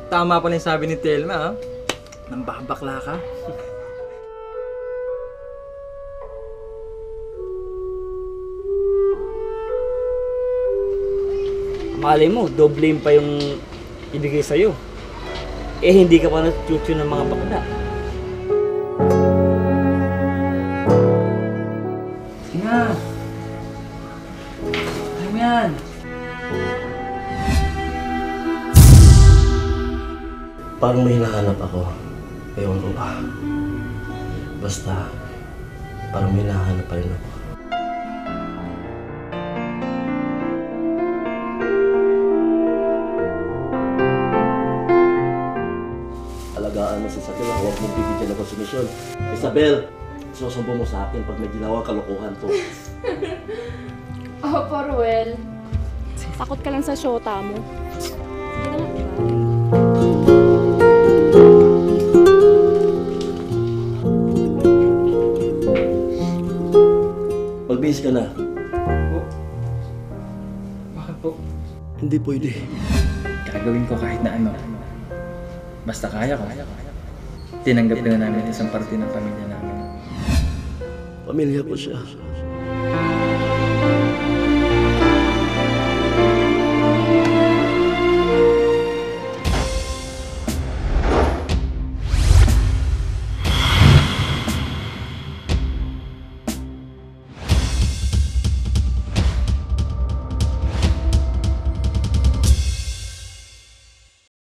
Tama pala yung sabi ni Telma, ha? Nambabakla ka. Malay mo, doble pa yung ibigay sa'yo. Eh, hindi ka pa natutuyo ng mga bakla. Sige na. Ano mo yan? Parang may hinahanap ako. Ewan ko ba. Basta, parang may hinahanap pa rin ako. Alagaan mo si Isabel, huwag mong bibigyan ng konsumisyon. Isabel, susumbo mo sa akin pag may ginawang kalokohan to. Opo, Ruel. Takot ka lang sa shota mo. Sige na nga. Magbihis ka na. Po? Bakit po? Hindi pwede. Gagawin ko kahit na ano. Basta kaya ko. Tinanggap na namin isang parte ng pamilya namin. Pamilya ko siya.